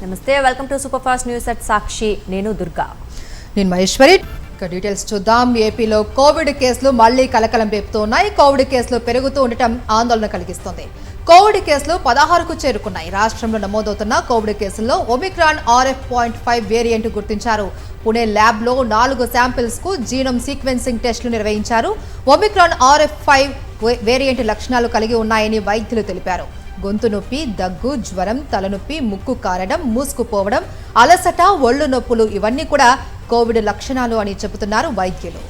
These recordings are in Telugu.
నమస్తే, welcome to super fast news at Sakshi. నేను దుర్గా. నేను మహేశ్వరి. డీటెయిల్స్ చూద్దాం. ఏపీలో కోవిడ్ కేసులు మళ్లీ కలకలం రేపుతున్నాయి. కోవిడ్ కేసులు పెరుగుతూ ఉండటం ఆందోళన కలిగిస్తోంది. కోవిడ్ కేసులు 16కు చేరుకున్నాయి. రాష్ట్రంలో నమోదవుతున్న కోవిడ్ కేసుల్లో ఒమిక్రాన్ RF.5 వేరియంట్ గుర్తించారు. పుణే ల్యాబ్ లో 4 శాంపిల్స్ కు జీనోమ్ సీక్వెన్సింగ్ టెస్టులు నిర్వహించారు. ఒమిక్రాన్ RF.5 వేరియంట్ లక్షణాలు కలిగి ఉన్నాయని వైద్యులు తెలిపారు. గొంతు నొప్పి, దగ్గు, జ్వరం, తలనొప్పి, ముక్కు కారడం, మూసుకుపోవడం, అలసట, ఒళ్ళు నొప్పులు ఇవన్నీ కూడా కోవిడ్ లక్షణాలు అని చెబుతున్నారు వైద్యులు.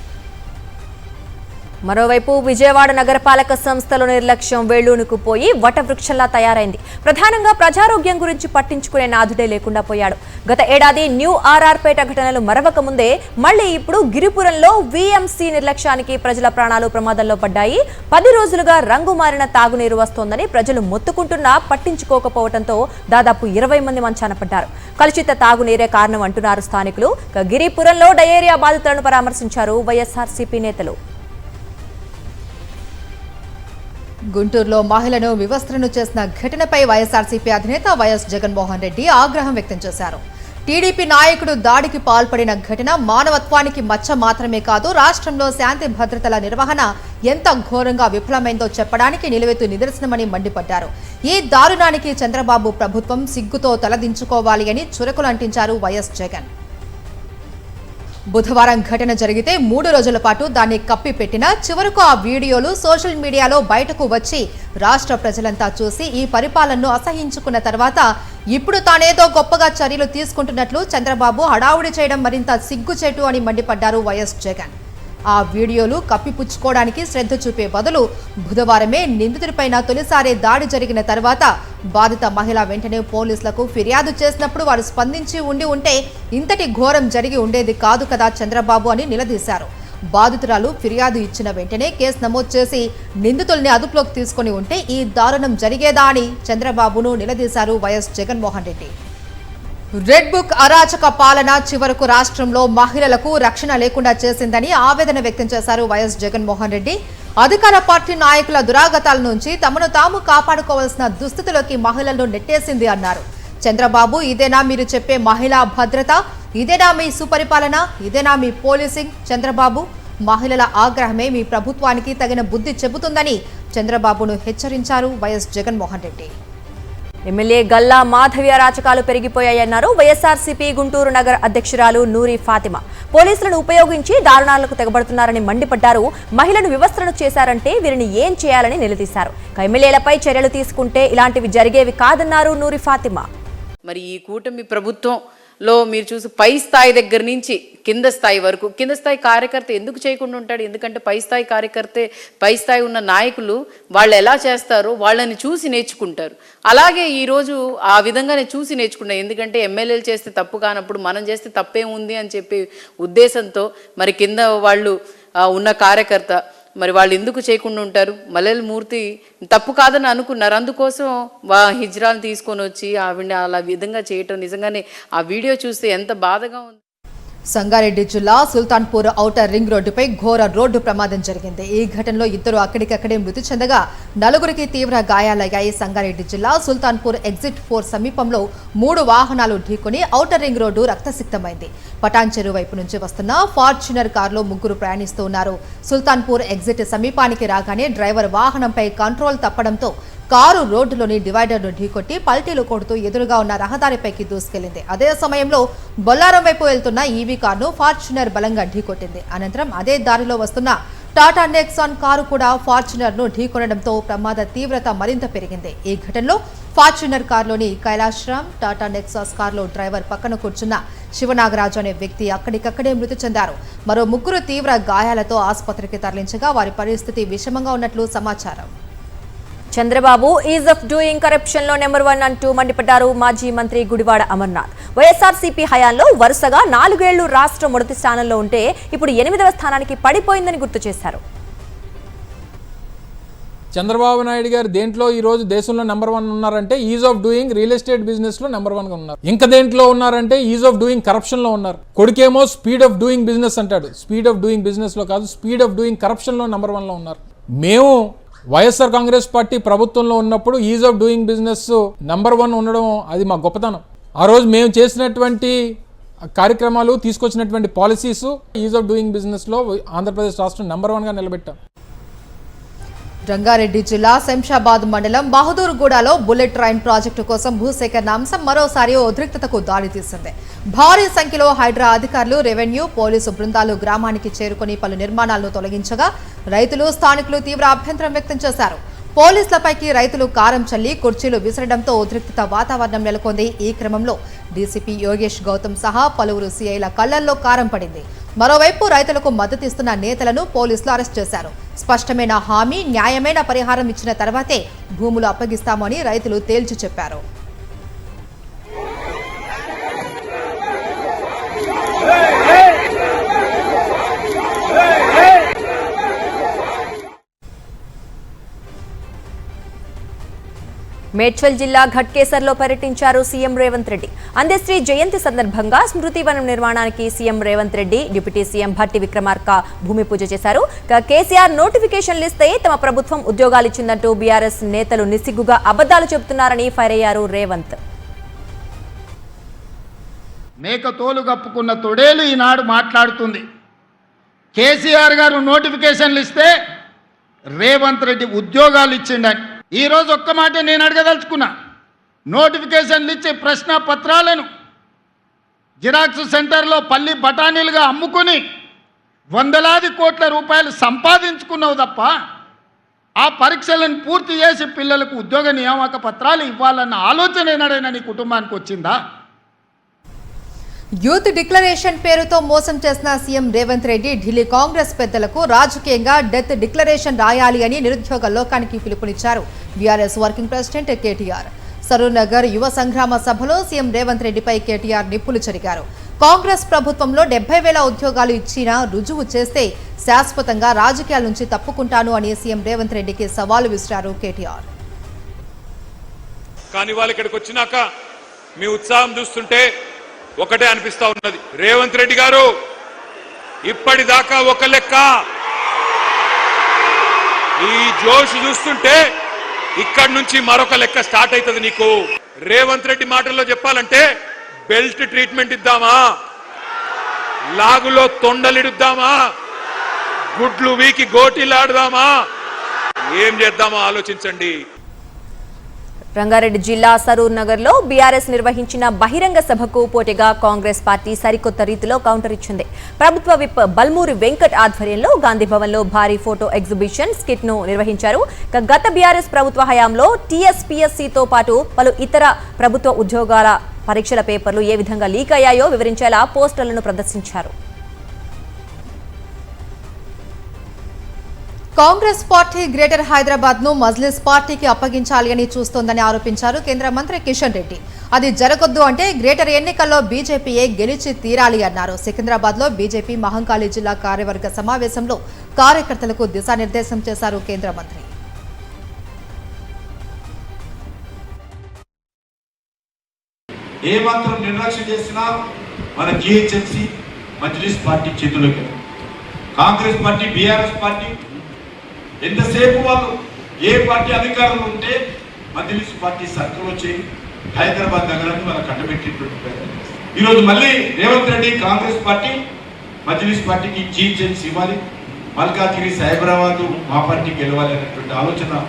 మరోవైపు విజయవాడ నగరపాలక సంస్థలో నిర్లక్ష్యం వేళ్లూనుకుపోయి వటవృక్షంలా తయారైంది. ప్రధానంగా ప్రజారోగ్యం గురించి పట్టించుకునే నాథుడే లేకుండా పోయాడు. గత ఏడాది న్యూ RR పేట ఘటనలు మరవక ముందే మళ్లీ ఇప్పుడు గిరిపురంలో VMC నిర్లక్ష్యానికి ప్రజల ప్రాణాలు ప్రమాదంలో పడ్డాయి. 10 రోజులుగా రంగు మారిన తాగునీరు వస్తోందని ప్రజలు మొత్తుకుంటున్నా పట్టించుకోకపోవడంతో దాదాపు 20 మంది మంచాన పడ్డారు. కలుషిత తాగునీరే కారణం అంటున్నారు స్థానికులు. గిరిపురంలో డయేరియా బాధితులను పరామర్శించారు వైఎస్ఆర్సీపీ నేతలు. గుంటూరులో మహిళను వివస్త్రను చేసిన ఘటనపై వైఎస్ఆర్సీపీ అధినేత వైఎస్ జగన్మోహన్ రెడ్డి ఆగ్రహం వ్యక్తం చేశారు. టీడీపీ నాయకుడు దాడికి పాల్పడిన ఘటన మానవత్వానికి మచ్చ మాత్రమే కాదు, రాష్ట్రంలో శాంతి భద్రతల నిర్వహణ ఎంత ఘోరంగా విఫలమైందో చెప్పడానికి నిలువెత్తు నిదర్శనమని మండిపడ్డారు. ఈ దారుణానికి చంద్రబాబు ప్రభుత్వం సిగ్గుతో తలదించుకోవాలి అని చురకులు అంటించారు వైఎస్ జగన్. బుధవారం ఘటన జరిగితే 3 రోజుల పాటు దాన్ని కప్పిపెట్టినా చివరకు ఆ వీడియోలు సోషల్ మీడియాలో బయటకు వచ్చి రాష్ట్ర ప్రజలంతా చూసి ఈ పరిపాలనను అసహించుకున్న తర్వాత ఇప్పుడు తానేదో గొప్పగా చర్యలు తీసుకుంటున్నట్లు చంద్రబాబు హడావుడి చేయడం మరింత సిగ్గుచేటు అని మండిపడ్డారు వైఎస్ జగన్. ఆ వీడియోలు కప్పిపుచ్చుకోవడానికి శ్రద్ధ చూపే బదులు బుధవారమే నిందితుడిపైన తొలిసారి దాడి జరిగిన తర్వాత బాధిత మహిళ వెంటనే పోలీసులకు ఫిర్యాదు చేసినప్పుడు వారు స్పందించి ఉంటే ఇంతటి ఘోరం జరిగి ఉండేది కాదు కదా చంద్రబాబు అని నిలదీశారు. బాధితురాలు ఫిర్యాదు ఇచ్చిన వెంటనే కేసు నమోదు చేసి నిందితుల్ని అదుపులోకి తీసుకుని ఉంటే ఈ దారుణం జరిగేదా అని చంద్రబాబును నిలదీశారు YS Jaganmohan Reddy. Red book అరాచక పాలన చివరకు రాష్ట్రంలో మహిళలకు రక్షణ లేకుండా చేసిందని ఆవేదన వ్యక్తం చేశారు వైఎస్ జగన్మోహన్ రెడ్డి. అధికార పార్టీ నాయకుల దురాగతాల నుంచి తమను తాము కాపాడుకోవాల్సిన దుస్థితిలోకి మహిళలను నెట్టేసింది అన్నారు. చంద్రబాబు, ఇదేనా మీరు చెప్పే మహిళా భద్రత? ఇదేనా మీ సుపరిపాలన? ఇదేనా మీ పోలీసింగ్? చంద్రబాబు, మహిళల ఆగ్రహమే మీ ప్రభుత్వానికి తగిన బుద్ధి చెబుతుందని చంద్రబాబును హెచ్చరించారు వైఎస్ జగన్మోహన్ రెడ్డి. ఎమ్మెల్యే గల్లా మాధవి అరాచకాలు పెరిగిపోయాయన్నారు వైఎస్ఆర్సీపీ గుంటూరు నగర అధ్యక్షురాలు నూరి ఫాతిమా. పోలీసులను ఉపయోగించి దారుణాలకు తెగబడుతున్నారని మండిపడ్డారు. మహిళను వివస్త్రను చేశారంటే వీరిని ఏం చేయాలని నిలదీశారు. ఎమ్మెల్యేలపై చర్యలు తీసుకుంటే ఇలాంటివి జరిగేవి కాదన్నారు నూరి ఫాతిమా. మరి ఈ కూటమి ప్రభుత్వంలో మీరు చూసి పై స్థాయి దగ్గర నుంచి కింద స్థాయి వరకు, కింద స్థాయి కార్యకర్త ఎందుకు చేయకుండా ఉంటాడు? ఎందుకంటే పై స్థాయి కార్యకర్తే, పై స్థాయి ఉన్న నాయకులు వాళ్ళు ఎలా చేస్తారో వాళ్ళని చూసి నేర్చుకుంటారు. అలాగే ఈరోజు ఆ విధంగానే చూసి నేర్చుకున్నారు. ఎందుకంటే ఎమ్మెల్యేలు చేస్తే తప్పు కానప్పుడు మనం చేస్తే తప్పే ఉంది అని చెప్పి ఉద్దేశంతో మరి కింద వాళ్ళు ఉన్న కార్యకర్త మరి వాళ్ళు ఎందుకు చేయకుండా ఉంటారు? మల్లెల మూర్తి తప్పు కాదని అనుకున్నారు. అందుకోసం హిజ్రాలను తీసుకొని వచ్చి ఆవిడ అలా విధంగా చేయటం నిజంగానే ఆ వీడియో చూస్తే ఎంత బాధగా ఉంది. సంగారెడ్డి జిల్లా సుల్తాన్పూర్ ఔటర్ రింగ్ రోడ్డుపై ఘోర రోడ్డు ప్రమాదం జరిగింది. ఈ ఘటనలో 2 అక్కడికక్కడే మృతి చెందగా 4గురికి తీవ్ర గాయాలయ్యాయి. సంగారెడ్డి జిల్లా సుల్తాన్పూర్ ఎగ్జిట్ 4 సమీపంలో 3 వాహనాలు ఢీకొని ఔటర్ రింగ్ రోడ్డు రక్తసిక్తమైంది. పటాన్ చెరువు వైపు నుంచి వస్తున్న ఫార్చునర్ కారులో 3 ప్రయాణిస్తూ ఉన్నారు. సుల్తాన్పూర్ ఎగ్జిట్ సమీపానికి రాగానే డ్రైవర్ వాహనంపై కంట్రోల్ తప్పడంతో కారు రోడ్డులోని డివైడర్ను ఢీకొట్టి పల్టీలు కొడుతూ ఎదురుగా ఉన్న రహదారిపైకి దూసుకెళ్లింది. అదే సమయంలో బొల్లారం వైపు వెళ్తున్న ఈవీ కారును ఫార్చునర్ బలంగా ఢీకొట్టింది. అనంతరం అదే దారిలో వస్తున్న టాటా నెక్సాన్ కారు కూడా ఫార్చునర్ను ఢీకొనడంతో ప్రమాద తీవ్రత మరింత పెరిగింది. ఈ ఘటనలో ఫార్చునర్ కారులోని కైలాశ్రామ్, టాటా నెక్సాస్ కారులో డ్రైవర్ పక్కన కూర్చున్న శివనాగరాజు అనే వ్యక్తి అక్కడికక్కడే మృతి చెందారు. మరో 3 తీవ్ర గాయాలతో ఆసుపత్రికి తరలించగా వారి పరిస్థితి విషమంగా ఉన్నట్లు సమాచారం. Chandrababu is of doing corruption లో నెంబర్ 1 అంటూ మండిపడ్డారు మాజీ మంత్రి గుడివాడ అమర్నాథ్. వైఎస్ఆర్సీపీ హయాంలో వరుసగా 4 ఏళ్లు రాష్ట్రం మొదటి స్థానంలో ఉంటే ఇప్పుడు 8వ స్థానానికి పడిపోయిందని గుర్తు చేశారు. చంద్రబాబు నాయుడు గారు దేంట్లో ఈ రోజు దేశంలో నెంబర్ 1 ఉన్నారంటే is of doing real estate business లో నెంబర్ 1 గా ఉన్నారు. ఇంకా దేంట్లో ఉన్నారంటే ఈజ్ ఆఫ్ డూయింగ్ కరప్షన్ లో ఉన్నారు. కొడుకేమో స్పీడ్ ఆఫ్ డూయింగ్ బిజినెస్ అంటాడు. స్పీడ్ ఆఫ్ డూయింగ్ బిజినెస్ లో కాదు, స్పీడ్ ఆఫ్ డూయింగ్ కరప్షన్ లో నెంబర్ 1 లో ఉన్నారు. మేము వైఎస్ఆర్ కాంగ్రెస్ పార్టీ ప్రభుత్వంలో ఉన్నప్పుడు is of doing business number 1 ఉండడం అది మా గొప్పతనం. ఆ రోజు మేము చేసినటువంటి కార్యక్రమాలు, తీసుకొచ్చినటువంటి పాలసీస్ ఈజ్ ఆఫ్ డూయింగ్ బిజినెస్లో ఆంధ్రప్రదేశ్ రాష్ట్రం నెంబర్ 1గా నిలబెట్టాం. రంగారెడ్డి జిల్లా శంషాబాద్ మండలం బహదూర్గూడలో బుల్లెట్ ట్రైన్ ప్రాజెక్టు కోసం భూసేకరణ అంశం మరోసారి ఉద్రిక్తతకు దారితీసింది. భారీ సంఖ్యలో హైడ్రా అధికారులు, రెవెన్యూ, పోలీసు బృందాలు గ్రామానికి చేరుకుని పలు నిర్మాణాలను తొలగించగా రైతులు, స్థానికులు తీవ్ర అభ్యంతరం వ్యక్తం చేశారు. పోలీసులపైకి రైతులు కారం చల్లి కుర్చీలు విసరడంతో ఉద్రిక్తత వాతావరణం నెలకొంది. ఈ క్రమంలో డీసీపీ యోగేష్ గౌతమ్ సహా పలువురు సీఐల కళ్లల్లో కారం పడింది. మరోవైపు రైతులకు మద్దతిస్తున్న నేతలను పోలీసులు అరెస్ట్ చేశారు. స్పష్టమైన హామీ, న్యాయమైన పరిహారం ఇచ్చిన తర్వాతే భూములు అప్పగిస్తామని రైతులు తేల్చి చెప్పారు. మేడ్చల్ జిల్లా ఘట్కేసర్లో పర్యటించారు సీఎం రేవంత్ రెడ్డి. అందశ్రీ జయంతి సందర్భంగా స్మృతివనం నిర్మాణానికి CM Revanth Reddy, deputy CM Bhatti Vikramarka భూమి పూజ చేశారు. కేసీఆర్ నోటిఫికేషన్లు ఇస్తే తమ ప్రభుత్వం ఉద్యోగాలు ఇచ్చిందంటూ బీఆర్ఎస్ నేతలు నిస్సిగ్గుగా అబద్దాలు చెబుతున్నారని ఫైర్ అయ్యారు రేవంత్. మేక తోలు కప్పుకున్న తొడేలు ఈనాడు మాట్లాడుతుంది. కేసీఆర్ గారు నోటిఫికేషన్లు ఇస్తే రేవంత్ రెడ్డి ఉద్యోగాలు ఇచ్చిండని. ఈరోజు ఒక్క మాట నేను అడగదలుచుకున్నా. నోటిఫికేషన్లు ఇచ్చే ప్రశ్న పత్రాలను జిరాక్స్ సెంటర్లో పల్లి బఠానీలుగా అమ్ముకుని వందలాది కోట్ల రూపాయలు సంపాదించుకున్నావు తప్ప ఆ పరీక్షలను పూర్తి చేసి పిల్లలకు ఉద్యోగ నియామక పత్రాలు ఇవ్వాలన్న ఆలోచన ఏనాడైనా నీ కుటుంబానికి వచ్చిందా? యూత్ డిక్లరేషన్ పేరుతో మోసం చేసిన సీఎం రేవంత్ రెడ్డి ఢిల్లీ కాంగ్రెస్ పెద్దలకు రాజకీయంగా డెత్ డిక్లరేషన్ రాయాలి అని నిరుద్యోగ లోకానికి పిలుపునిచ్చారు BRS working president KTR. Saroornagar యువ సంగ్రామ సభలో సీఎం రేవంత్ రెడ్డిపై కేటీఆర్ నిప్పులు చెరిగారు. కాంగ్రెస్ ప్రభుత్వంలో 70,000 ఉద్యోగాలు ఇచ్చినా రుజువు చేస్తే శాశ్వతంగా రాజకీయాల నుంచి తప్పుకుంటాను అని సీఎం రేవంత్ రెడ్డికి సవాలు విసిరారు కేటీఆర్. కానీ వాళ్ళు ఇక్కడికి వచ్చినాక మీ ఉత్సాహం చూస్తుంటే ఒకటే అనిపిస్తా ఉన్నది. రేవంత్ రెడ్డి గారు ఇప్పటిదాకా ఒక లెక్క, ఈ జోష్ చూస్తుంటే ఇక్కడి నుంచి మరొక లెక్క స్టార్ట్ అవుతుంది నీకు. రేవంత్ రెడ్డి మాటల్లో చెప్పాలంటే బెల్ట్ ట్రీట్మెంట్ ఇద్దామా, లాగులో తొండలిడుద్దామా, గుడ్లు వీకి గోటీలాడదామా, ఏం చేద్దామా ఆలోచించండి. రంగారెడ్డి జిల్లా సరూర్ నగర్ లో బీఆర్ఎస్ నిర్వహించిన బహిరంగ సభకు పోటీగా కాంగ్రెస్ పార్టీ సరికొత్త రీతిలో కౌంటర్ ఇచ్చింది. ప్రభుత్వ విప్ బల్మూరి వెంకట్ ఆధ్వర్యంలో గాంధీ భవన్ లో భారీ ఫోటో ఎగ్జిబిషన్ స్కిట్ ను నిర్వహించారు. గత బీఆర్ఎస్ ప్రభుత్వ హయాంలో టీఎస్పీఎస్సీతో పాటు పలు ఇతర ప్రభుత్వ ఉద్యోగాల పరీక్షల పేపర్లు ఏ విధంగా లీక్ అయ్యాయో వివరించేలా పోస్టర్లను ప్రదర్శించారు. కాంగ్రెస్ పార్టీ గ్రేటర్ హైదరాబాద్ ను మజ్లిస్ పార్టీకి అప్పగించాలి అని చూస్తోందని ఆరోపించారు కేంద్ర మంత్రి కిషన్ రెడ్డి. అది జరగొద్దు అంటే గ్రేటర్ ఎన్నికల్లో బీజేపీయే గెలిచి తీరాలి అన్నారు. సికింద్రాబాద్ లో బీజేపీ మహంకాళి జిల్లా కార్యవర్గ సమావేశంలో కార్యకర్తలకు దిశానిర్దేశం చేశారు కేంద్ర మంత్రి. ఏమాత్రం నిర్లక్ష్యం చేసినా మన జిహెచ్ఎంసీ మజ్లిస్ పార్టీ చేతుల్లోకి, కాంగ్రెస్ పార్టీ, బీఆర్ఎస్ పార్టీ ఎంతసేపు వాళ్ళు ఏ పార్టీ అధికారంలో ఉంటే మజ్లిస్ పార్టీ సర్కిల్ వచ్చి హైదరాబాద్ నగరాన్ని వాళ్ళకి అడ్డబెట్టేటువంటి ప్రయత్నం. ఈరోజు మళ్ళీ రేవంత్ రెడ్డి కాంగ్రెస్ పార్టీ మజ్లిస్ పార్టీకి జిహెచ్ఎంసీ ఇవ్వాలి, మల్కాజ్గిరి, సైబరాబాద్ మా పార్టీకి గెలవాలి అనేటువంటి ఆలోచన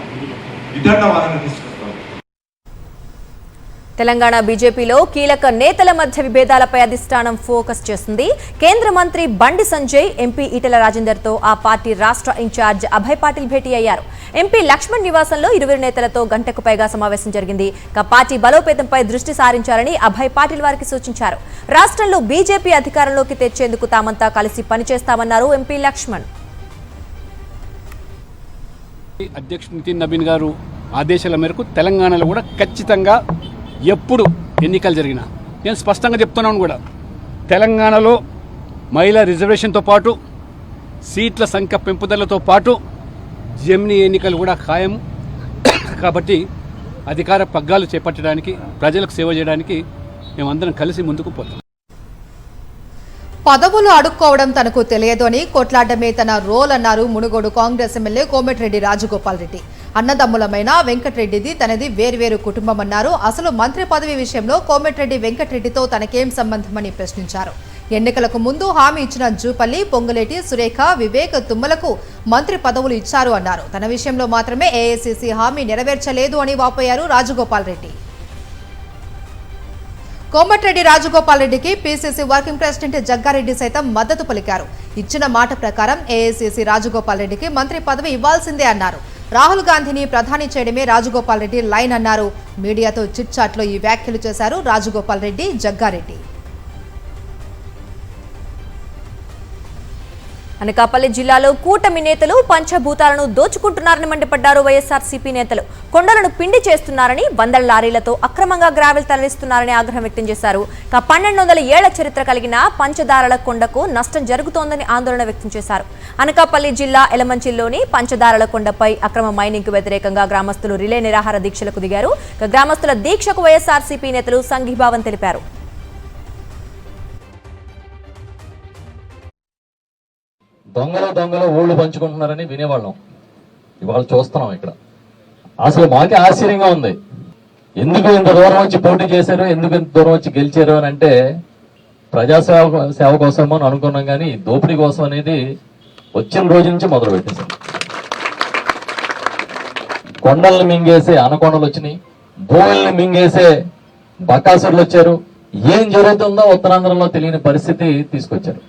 విధానం తీసుకొస్తాం. తెలంగాణ బీజేపీలో కీలక నేతల మధ్య విభేదాలపై అధిష్టానం ఫోకస్ చేస్తుంది. కేంద్ర మంత్రి బండి సంజయ్, ఎంపీ ఈటెల రాజేందర్తో ఆ పార్టీ రాష్ట్ర ఇన్ఛార్జ్ అభయ్ పాటిల్ భేటీ అయ్యారు. ఎంపీ లక్ష్మణ్ నివాసంలో ఇరువురు నేతలతో గంటకు పైగా సమావేశం జరిగింది. పార్టీ బలోపేతంపై దృష్టి సారించాలని అభయ్ పాటిల్ వారికి సూచించారు. రాష్ట్రంలో బీజేపీ అధికారంలోకి తెచ్చేందుకు తామంతా కలిసి పనిచేస్తామన్నారు ఎంపీ లక్ష్మణ్. అధ్యక్షుడు నితిన్ నబీన్ గారు ఆదేశాల మేరకు తెలంగాణలో కూడా ఖచ్చితంగా ఎప్పుడు ఎన్నికలు జరిగినా నేను స్పష్టంగా చెప్తున్నాను కూడా, తెలంగాణలో మహిళా రిజర్వేషన్తో పాటు సీట్ల సంఖ్య పెంపుదలతో పాటు జమినీ ఎన్నికలు కూడా ఖాయం. కాబట్టి అధికార పగ్గాలు చేపట్టడానికి, ప్రజలకు సేవ చేయడానికి మేమందరం కలిసి ముందుకు పోతాం. పదవులు అడుక్కోవడం తనకు తెలియదు అని కొట్లాడమే తన రోల్ అన్నారు మునుగోడు కాంగ్రెస్ ఎమ్మెల్యే కోమటిరెడ్డి రాజగోపాల్ రెడ్డి. అన్నదమ్ములమైన వెంకటరెడ్డిది తనది వేర్వేరు కుటుంబమన్నారు. అసలు మంత్రి పదవి విషయంలో కోమటిరెడ్డి వెంకటరెడ్డితో తనకేం సంబంధమని ప్రశ్నించారు. ఎన్నికలకు ముందు హామీ ఇచ్చిన జూపల్లి, పొంగులేటి, సురేఖ, వివేక్, తుమ్మలకు మంత్రి పదవులు ఇచ్చారు అన్నారు. తన విషయంలో మాత్రమే ఏఐసీసీ హామీ నెరవేర్చలేదు అని వాపోయారు రాజగోపాల్ రెడ్డి. కోమటిరెడ్డి రాజగోపాల్ రెడ్డికి పీసీసీ వర్కింగ్ ప్రెసిడెంట్ జగ్గారెడ్డి సైతం మద్దతు పలికారు. ఇచ్చిన మాట ప్రకారం ఏఐసీసీ రాజగోపాల్ రెడ్డికి మంత్రి పదవి ఇవ్వాల్సిందే అన్నారు. రాహుల్ గాంధీని ప్రధాని చేయడమే రాజగోపాల్ రెడ్డి లైన్ అన్నారు. మీడియాతో చిట్ చాట్లో ఈ వ్యాఖ్యలు చేశారు రాజగోపాల్ రెడ్డి, జగ్గారెడ్డి. అనకాపల్లి జిల్లాలో కూటమి నేతలు పంచభూతాలను దోచుకుంటున్నారని మండిపడ్డారు వైఎస్ఆర్సీపీ నేతలు. కొండలను పిండి చేస్తున్నారని, వందల లారీలతో అక్రమంగా గ్రావెల్ తరలిస్తున్నారని ఆగ్రహం వ్యక్తం చేశారు. 1200 ఏళ్ల చరిత్ర కలిగిన పంచదారల కొండకు నష్టం జరుగుతోందని ఆందోళన వ్యక్తం చేశారు. అనకాపల్లి జిల్లా ఎలమంచిల్లోని పంచదారల కొండపై అక్రమ మైనింగ్ కు వ్యతిరేకంగా గ్రామస్తులు రిలే నిరాహార దీక్షలకు దిగారు. గ్రామస్తుల దీక్షకు వైఎస్ఆర్సీపీ నేతలు సంఘీభావం తెలిపారు. దొంగలు ఊళ్ళు పంచుకుంటున్నారని వినేవాళ్ళం. ఇవాళ చూస్తున్నాం ఇక్కడ. అసలు మాకే ఆశ్చర్యంగా ఉంది. ఎందుకు ఇంత దూరం వచ్చి పోటీ చేశారు, ఎందుకు ఇంత దూరం వచ్చి గెలిచారు అని అంటే సేవ కోసమో అని అనుకున్నాం. కానీ దోపిడీ కోసం అనేది వచ్చిన రోజు నుంచి మొదలు పెట్టేశారు. కొండల్ని మింగేసే అనకొండలు వచ్చినాయి, భూముల్ని మింగేసే బకాసురులు వచ్చారు. ఏం జరుగుతుందో ఉత్తరాంధ్రలో తెలియని పరిస్థితి తీసుకొచ్చారు.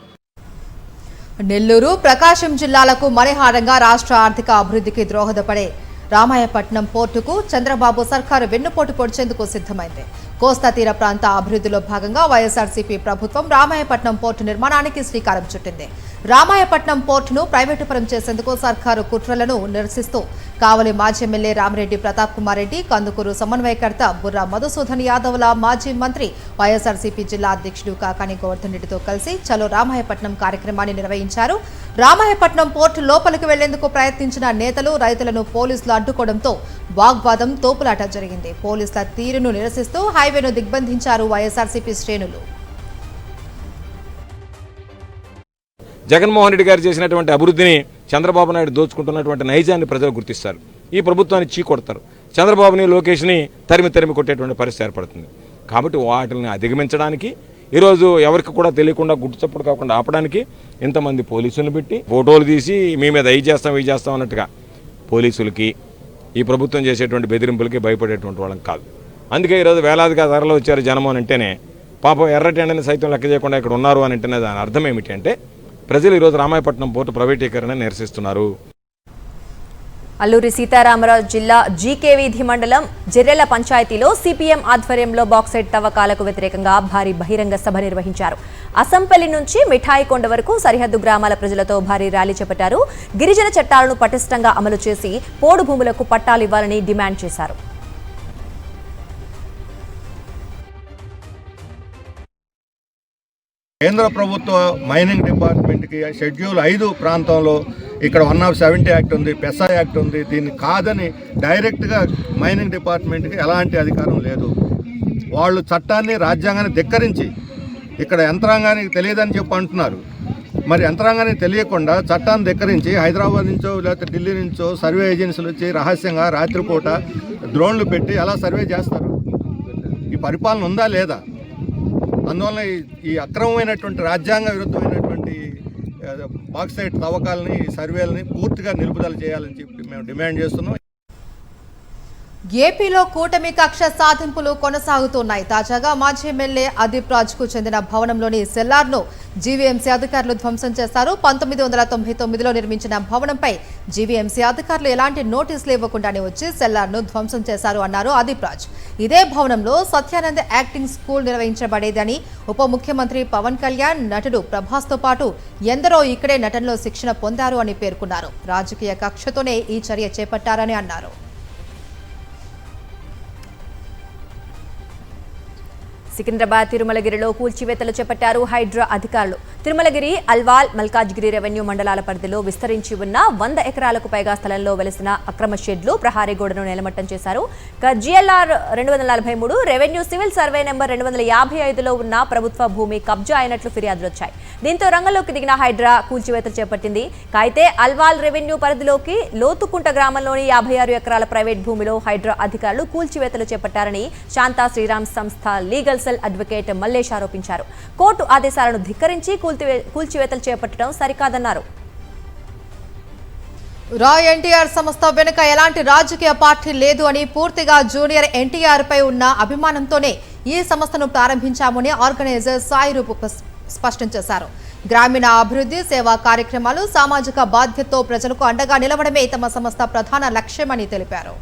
నెల్లూరు, ప్రకాశం జిల్లాలకు మణిహారంగా రాష్ట్ర ఆర్థిక అభివృద్ధికి దోహదపడే రామాయపట్నం పోర్టుకు చంద్రబాబు సర్కారు వెన్నుపోటు పొడిచేందుకు సిద్ధమైంది. కోస్తా తీర ప్రాంత అభివృద్ధిలో భాగంగా వైఎస్ఆర్సీపీ ప్రభుత్వం రామాయపట్నం పోర్టు నిర్మాణానికి శ్రీకారం చుట్టింది. రామాయపట్నం పోర్టును ప్రైవేటుపరం చేసేందుకు సర్కారు కుట్రలను నిరసిస్తూ కావలి మాజీ ఎమ్మెల్యే రామిరెడ్డి ప్రతాప్ కుమార్ రెడ్డి, కందుకూరు సమన్వయకర్త బుర్రా మధుసూదన్ యాదవ్ల మాజీ మంత్రి, వైఎస్ఆర్సీపీ జిల్లా అధ్యక్షుడు కాకాని గోవర్ధన్ రెడ్డితో కలిసి చలో రామాయపట్నం కార్యక్రమాన్ని నిర్వహించారు. రామాయపట్నం పోర్టు లోపలికి వెళ్లేందుకు ప్రయత్నించిన నేతలు, రైతులను పోలీసులు అడ్డుకోవడంతో వాగ్వాదం, తోపులాట జరిగింది. పోలీసుల తీరును నిరసిస్తూ హైవేను దిగ్బంధించారు వైఎస్ఆర్సీపీ శ్రేణులు. జగన్మోహన్ రెడ్డి గారు చేసినటువంటి అభివృద్ధిని చంద్రబాబు నాయుడు దోచుకుంటున్నటువంటి నైజాన్ని ప్రజలు గుర్తిస్తారు. ఈ ప్రభుత్వాన్ని చీకొడతారు. చంద్రబాబుని, లోకేష్ని తరిమి కొట్టేటువంటి పరిస్థితి ఏర్పడుతుంది. కాబట్టి వాటిని అధిగమించడానికి ఈరోజు ఎవరికి కూడా తెలియకుండా గుట్టుచప్పుడు కాకుండా ఆపడానికి ఇంతమంది పోలీసులను పెట్టి ఫోటోలు తీసి మీ మీద ఇవి చేస్తాం అన్నట్టుగా పోలీసులకి, ఈ ప్రభుత్వం చేసేటువంటి బెదిరింపులకి భయపడేటువంటి వాళ్ళం కాదు. అందుకే ఈరోజు వేలాదిగా ధరలు వచ్చారు జనం అని అంటేనే, పాపం ఎర్రటెండని సైతం లెక్క చేయకుండా ఇక్కడ ఉన్నారు అని అంటేనే దాని అర్థం ఏమిటి అంటే ప్రజలు ఈరోజు రామాయపట్నం పోర్టు ప్రైవేటీకరణ నిరసిస్తున్నారు. అల్లూరి సీతారామరాజు జిల్లా జీకే వీధి మండలం జెర్రెల పంచాయతీలో సిపిఎం ఆధ్వర్యంలో బాక్సైట్ తవ్వకాలకు వ్యతిరేకంగా భారీ బహిరంగ సభ నిర్వహించారు. అసంపల్లి నుంచి మిఠాయికొండ వరకు సరిహద్దు గ్రామాల ప్రజలతో భారీ ర్యాలీ చేపట్టారు. గిరిజన చట్టాలను పటిష్టంగా అమలు చేసి పోడు భూములకు పట్టాలు ఇవ్వాలని డిమాండ్ చేశారు. కేంద్ర ప్రభుత్వ మైనింగ్ డిపార్ట్మెంట్కి షెడ్యూల్ 5 ప్రాంతంలో ఇక్కడ 170 యాక్ట్ ఉంది, పెసా యాక్ట్ ఉంది. దీన్ని కాదని డైరెక్ట్గా మైనింగ్ డిపార్ట్మెంట్కి ఎలాంటి అధికారం లేదు. వాళ్ళు చట్టాన్ని, రాజ్యాంగాన్ని ధిక్కరించి ఇక్కడ యంత్రాంగానికి తెలియదని చెప్పి అంటున్నారు. మరి యంత్రాంగానికి తెలియకుండా చట్టాన్ని ధిక్కరించి హైదరాబాద్ నుంచో లేకపోతే ఢిల్లీ నుంచో సర్వే ఏజెన్సీలు వచ్చి రహస్యంగా రాత్రిపూట డ్రోన్లు పెట్టి ఎలా సర్వే చేస్తారు? ఈ పరిపాలన ఉందా లేదా? అందువల్ల ఈ అక్రమమైనటువంటి రాజ్యాంగ విరుద్ధమైనటువంటి బాక్సైట్ తవ్వకాలని, సర్వేలని పూర్తిగా నిలుపుదల చేయాలని చెప్పి మేము డిమాండ్ చేస్తున్నాం. ఏపీలో కూటమి కక్ష సాధింపులు కొనసాగుతున్నాయి. తాజాగా మాజీ ఎమ్మెల్యే అదీప్ రాజ్కు చెందిన భవనంలోని సెల్లార్ను జీవీఎంసీ అధికారులు ధ్వంసం చేశారు. 1999లో నిర్మించిన భవనంపై జీవీఎంసీ అధికారులు ఎలాంటి నోటీసులు ఇవ్వకుండానే వచ్చి సెల్లార్ను ధ్వంసం చేశారు అన్నారు అదీప్ రాజ్. ఇదే భవనంలో సత్యానంద్ యాక్టింగ్ స్కూల్ నిర్వహించబడేదని, ఉప ముఖ్యమంత్రి పవన్ కళ్యాణ్, నటుడు ప్రభాస్తో పాటు ఎందరో ఇక్కడే నటనలో శిక్షణ పొందారు అని పేర్కొన్నారు. రాజకీయ కక్షతోనే ఈ చర్య చేపట్టారని అన్నారు. సికింద్రాబాద్ తిరుమలగిరిలో కూల్చివేతలు చేపట్టారు హైడ్రా అధికారులు. తిరుమలగిరి, అల్వాల్, మల్కాజ్గిరి రెవెన్యూ మండలాల పరిధిలో విస్తరించి ఉన్న 100 ఎకరాలకు పైగా స్థలంలో వెలిసిన అక్రమ షెడ్లు, ప్రహారీ గోడను నేలమట్టం చేశారు. GLR 243, revenue civil survey number 255లో ఉన్న ప్రభుత్వ భూమి కబ్జా అయినట్లు ఫిర్యాదులు వచ్చాయి. దీంతో రంగంలోకి దిగిన హైడ్రా కూల్చివేతలు చేపట్టింది. అయితే అల్వాల్ రెవెన్యూ పరిధిలోకి లోతుకుంట గ్రామంలోని 56 ఎకరాల ప్రైవేట్ భూమిలో హైడ్రా అధికారులు కూల్చివేతలు చేపట్టారని శాంతా శ్రీరామ్ సంస్థ లీగల్ సెల్ అడ్వకేట్ మల్లేష్ ఆరోపించారు. కోర్టు ఆదేశాలను ధిక్కరించి కూల్చివేతలు చేపట్టడం సరికాదన్నారు. రాయ్ ఎన్టీఆర్ సంస్థ వెనుక ఎలాంటి రాజకీయ పార్టీ లేదు అని, పూర్తిగా జూనియర్ ఎన్టీఆర్ పై ఉన్న అభిమానంతోనే ఈ సంస్థను ప్రారంభించామని ఆర్గనైజర్ సాయి రూప్ స్పష్టం చేశారు. గ్రామీణ అభివృద్ధి, సేవా కార్యక్రమాలు, సామాజిక బాధ్యతతో ప్రజలకు అండగా నిలవడమే తమ సంస్థ ప్రధాన లక్ష్యమని తెలిపారు.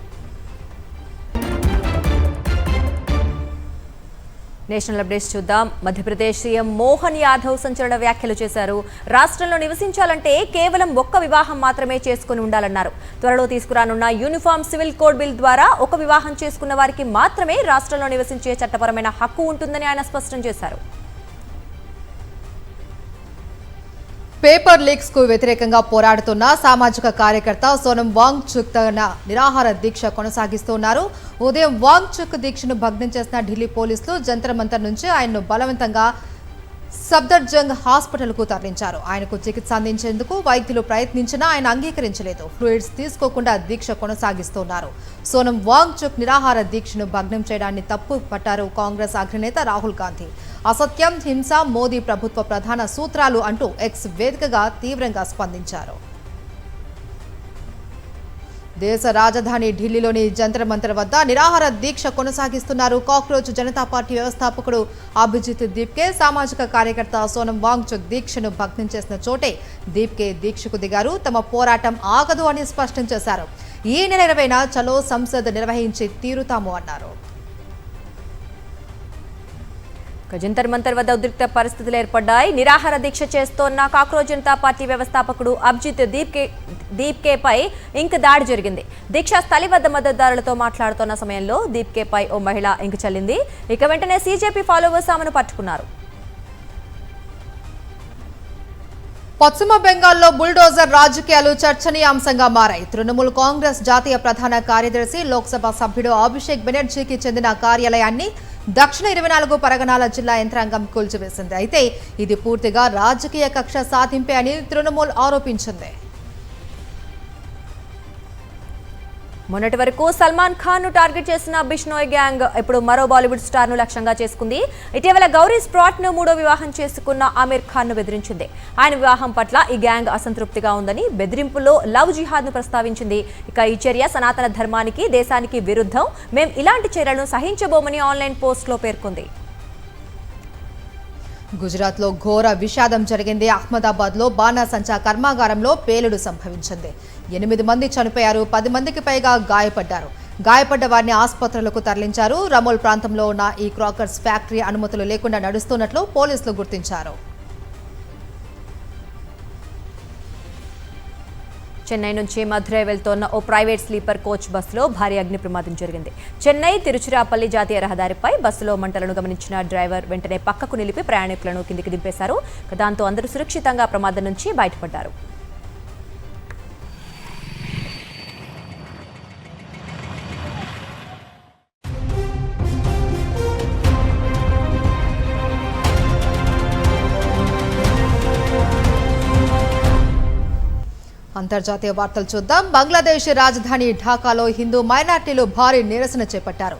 నేషనల్ అప్డేట్స్ చూద్దాం. మధ్యప్రదేశ్ సీఎం మోహన్ యాదవ్ సంచలన వ్యాఖ్యలు చేశారు. రాష్ట్రంలో నివసించాలంటే కేవలం ఒక్క వివాహం మాత్రమే చేసుకుని ఉండాలన్నారు. త్వరలో తీసుకురానున్న యూనిఫామ్ సివిల్ కోడ్ బిల్ ద్వారా ఒక వివాహం చేసుకున్న వారికి మాత్రమే రాష్ట్రంలో నివసించే చట్టపరమైన హక్కు ఉంటుందని ఆయన స్పష్టం చేశారు. పేపర్ లీక్స్ కు వ్యతిరేకంగా పోరాడుతున్న సామాజిక కార్యకర్త సోనం వాంగ్చుక్ తన నిరాహార దీక్ష కొనసాగిస్తున్నారు. ఉదయం వాంగ్చుక్ దీక్షను భగ్నం చేసిన ఢిల్లీ పోలీసులు జంతర్ మంతర్ నుంచి ఆయన్ను బలవంతంగా సఫ్దర్జంగ్ హాస్పిటల్కు తరలించారు. ఆయనకు చికిత్స అందించేందుకు వైద్యులు ప్రయత్నించినా ఆయన అంగీకరించలేదు. ఫ్లూయిడ్స్ తీసుకోకుండా దీక్ష కొనసాగిస్తున్నారు. సోనం వాంగ్చుక్ నిరాహార దీక్షను భగ్నం చేయడాన్ని తప్పు పట్టారు కాంగ్రెస్ అగ్రనేత రాహుల్ గాంధీ. అసత్యం, హింస మోదీ ప్రభుత్వ ప్రధాన సూత్రాలు అంటూ ఎక్స్ వేదికగా తీవ్రంగా స్పందించారు. దేశ రాజధాని ఢిల్లీలోని జంతర్ మంతర్ వద్ద నిరాహార దీక్ష కొనసాగిస్తున్నారు కాక్రోచ్ జనతా పార్టీ వ్యవస్థాపకుడు అభిజిత్ దీప్కే. సామాజిక కార్యకర్త సోనం వాంగ్చుక్ దీక్షను భగ్నం చేసిన చోటే దీప్కే దీక్షకు దిగారు. తమ పోరాటం ఆగదు అని స్పష్టం చేశారు. ఈ నెల 20న చలో సంసద్ నిర్వహించి తీరుతాము అన్నారు. జంతర్ మంతర్ వద్ద ఉద్రిక్త పరిస్థితులు ఏర్పడ్డాయి. నిరాహార దీక్ష చేస్తోన్న కాక్రోచ్ జనతా పార్టీ వ్యవస్థాపకుడు అభిజిత్ దీప్కేపై ఇంక్ దాడి జరిగింది. దీక్షా స్థలి వద్ద మద్దతుదారులతో మాట్లాడుతున్న సమయంలో దీప్కేపై ఓ మహిళ ఇంక్ చల్లింది. ఇక వెంటనే సీజేపీ ఫాలోవర్స్ ఆమెను పట్టుకున్నారు. పశ్చిమ బెంగాల్లో బుల్డోజర్ రాజకీయాలు చర్చనీయాంశంగా మారాయి. తృణమూల్ కాంగ్రెస్ జాతీయ ప్రధాన కార్యదర్శి, లోక్సభ సభ్యుడు అభిషేక్ బెనర్జీకి చెందిన కార్యాలయాన్ని దక్షిణ 24 పరగనాల జిల్లా యంత్రాంగం కూల్చివేసింది. అయితే ఇది పూర్తిగా రాజకీయ కక్ష సాధింపే అని తృణమూల్ ఆరోపించింది. మొన్నటి వరకు సల్మాన్ ఖాన్ ను టార్గెట్ చేసిన బిష్నోయ్ గ్యాంగ్ ఇప్పుడు మరో బాలీవుడ్ స్టార్ ను లక్ష్యంగా చేసుకుంది. ఇటీవల గౌరీ స్ప్రాట్ ను 3వ వివాహం చేసుకున్న ఆమీర్ ఖాన్ ను బెదిరించింది. ఆయన వివాహం పట్ల ఈ గ్యాంగ్ అసంతృప్తిగా ఉందని బెదిరింపులో లవ్ జిహాద్ ను ప్రస్తావించింది. ఇక ఈ చర్య సనాతన ధర్మానికి, దేశానికి విరుద్ధం, మేం ఇలాంటి చర్యలను సహించబోమని ఆన్లైన్ పోస్ట్ లో పేర్కొంది. గుజరాత్ లో ఘోర విషాదం జరిగింది. అహ్మదాబాద్ లో బాణాసంచా కర్మాగారంలో పేలుడు సంభవించింది. 8 మంది చనిపోయారు, 10 మందికి పైగా గాయపడ్డారు. గాయపడ్డ వారిని ఆసుపత్రులకు తరలించారు. రమోల్ ప్రాంతంలో ఉన్న ఈ క్రాకర్స్ ఫ్యాక్టరీ అనుమతులు లేకుండా నడుస్తున్నట్లు పోలీసులు గుర్తించారు. చెన్నై నుంచి మధురై వెళ్తోన్న ఓ ప్రైవేట్ స్లీపర్ కోచ్ బస్సులో భారీ అగ్ని ప్రమాదం జరిగింది. చెన్నై తిరుచిరాపల్లి జాతీయ రహదారిపై బస్సులో మంటలను గమనించిన డ్రైవర్ వెంటనే పక్కకు నిలిపి ప్రయాణికులను కిందికి దింపేశారు. దాంతో అందరూ సురక్షితంగా ప్రమాదం నుంచి బయటపడ్డారు. అంతర్జాతీయ వార్తలు చూద్దాం. బంగ్లాదేశ్ రాజధాని ఢాకాలో హిందూ మైనార్టీలు భారీ నిరసన చేపట్టారు.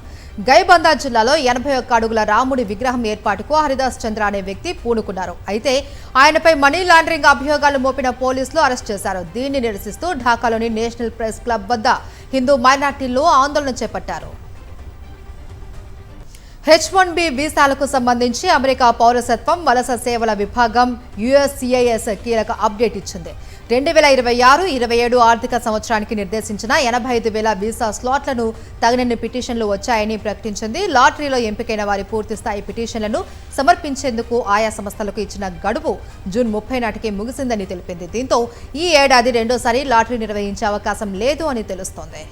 గైబందా జిల్లాలో 81 అడుగుల రాముడి విగ్రహం ఏర్పాటుకు హరిదాస్ చంద్ర అనే వ్యక్తి పూనుకున్నారు. అయితే ఆయనపై మనీ లాండరింగ్ అభియోగాలు మోపిన పోలీసులు అరెస్ట్ చేశారు. దీన్ని నిరసిస్తూ ఢాకాలోని నేషనల్ ప్రెస్ క్లబ్ వద్ద హిందూ మైనార్టీలు ఆందోళన చేపట్టారు. H-1B వీసాలకు సంబంధించి అమెరికా పౌరసత్వం, వలస సేవల విభాగం USCIS కీలక అప్డేట్ ఇచ్చింది. 2026-27 ఆర్థిక సంవత్సరానికి నిర్దేశించిన 85,000 వీసా స్లాట్లను తగినన్ని పిటిషన్లు వచ్చాయని ప్రకటించింది. లాటరీలో ఎంపికైన వారి పూర్తి స్థాయి పిటిషన్లను సమర్పించేందుకు ఆయా సంస్థలకు ఇచ్చిన గడువు జూన్ 30 నాటికి ముగిసిందని తెలిపింది. దీంతో ఈ ఏడాది రెండోసారి లాటరీ నిర్వహించే అవకాశం లేదు అని తెలుస్తోంది.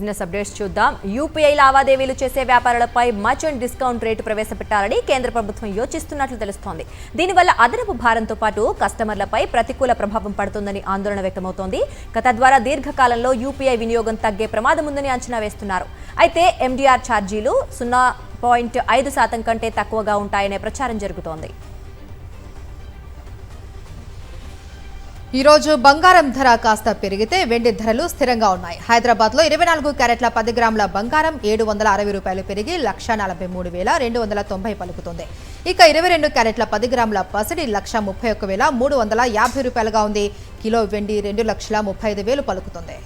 బిజినెస్ అప్డేట్స్ చూద్దాం. యూపీఐ లావాదేవీలు చేసే వ్యాపారులపై మర్చెంట్ డిస్కౌంట్ రేటు ప్రవేశపెట్టాలని కేంద్ర ప్రభుత్వం యోచిస్తున్నట్లు తెలుస్తోంది. దీనివల్ల అదనపు భారంతో పాటు కస్టమర్లపై ప్రతికూల ప్రభావం పడుతుందని ఆందోళన వ్యక్తమవుతోంది. తద్వారా దీర్ఘకాలంలో యూపీఐ వినియోగం తగ్గే ప్రమాదం ఉందని అంచనా వేస్తున్నారు. అయితే ఎండీఆర్ ఛార్జీలు 0.5% కంటే తక్కువగా ఉంటాయనే ప్రచారం జరుగుతోంది. ఈ రోజు బంగారం ధర కాస్త పెరిగితే వెండి ధరలు స్థిరంగా ఉన్నాయి. హైదరాబాద్ లో 24 క్యారెట్ల 10 గ్రాముల బంగారం $760 పెరిగి 1,43,290 పలుకుతుంది. ఇక 22 క్యారెట్ల 10 గ్రాముల పసిడి 1,31,350 ఉంది. కిలో వెండి 2,35,000 పలుకుతుంది.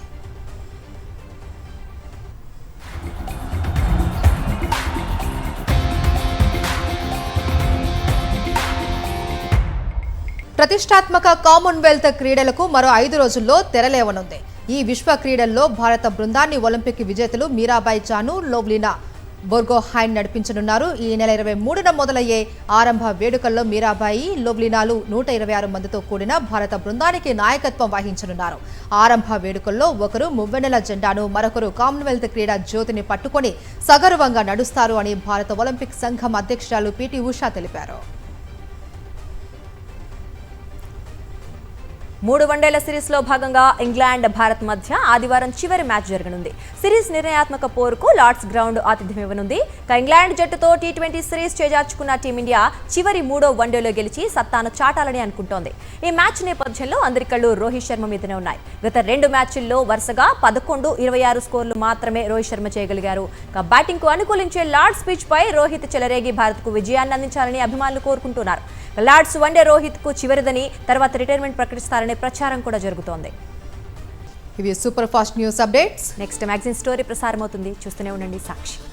ప్రతిష్టాత్మక కామన్వెల్త్ క్రీడలకు మరో 5 రోజుల్లో తెరలేవనుంది. ఈ విశ్వ క్రీడల్లో భారత బృందాన్ని ఒలింపిక్ విజేతలు మీరాబాయి చాను, లోవ్లీనా బోర్గోహైన్ నడిపించనున్నారు. ఈ నెల 23న మొదలయ్యే ఆరంభ వేడుకల్లో మీరాబాయి, లోవ్లీనాలు 126 మందితో కూడిన భారత బృందానికి నాయకత్వం వహించనున్నారు. ఆరంభ వేడుకల్లో ఒకరు మువ్వెన్నెల జెండాను, మరొకరు కామన్వెల్త్ క్రీడా జ్యోతిని పట్టుకొని సగర్వంగా నడుస్తారు అని భారత ఒలింపిక్ సంఘం అధ్యక్షురాలు పీటీ ఉషా తెలిపారు. 3 వన్డేల సిరీస్లో భాగంగా ఇంగ్లాండ్, భారత్ మధ్య ఆదివారం చివరి మ్యాచ్ జరగనుంది. సిరీస్ నిర్ణయాత్మక పోరుకు లార్డ్స్ గ్రౌండ్ ఆతిథ్యం ఇవ్వనుంది. ఇంగ్లాండ్ జట్టుతో టీ20 సిరీస్ చేజార్చుకున్న టీమిండియా చివరి 3వ వన్డేలో గెలిచి సత్తాను చాటాలని అనుకుంటోంది. ఈ మ్యాచ్ నేపథ్యంలో అందరి కళ్ళు రోహిత్ శర్మ మీదనే ఉన్నాయి. గత 2 మ్యాచ్ల్లో వరుసగా 11, 26 స్కోర్లు మాత్రమే రోహిత్ శర్మ చేయగలిగారు. బ్యాటింగ్ కు అనుకూలించే లార్డ్స్ పిచ్ పై రోహిత్ చెలరేగి భారత్కు విజయాన్ని అందించాలని అభిమానులు కోరుకుంటున్నారు. లార్డ్స్ వన్డే రోహిత్ కు చివరిదని, తర్వాత రిటైర్మెంట్ ప్రకటిస్తారనే ప్రచారం కూడా జరుగుతోంది. ఇవి super fast news updates. Next magazine story ప్రసారమవుతుంది. చూస్తూనే ఉండండి సాక్షి.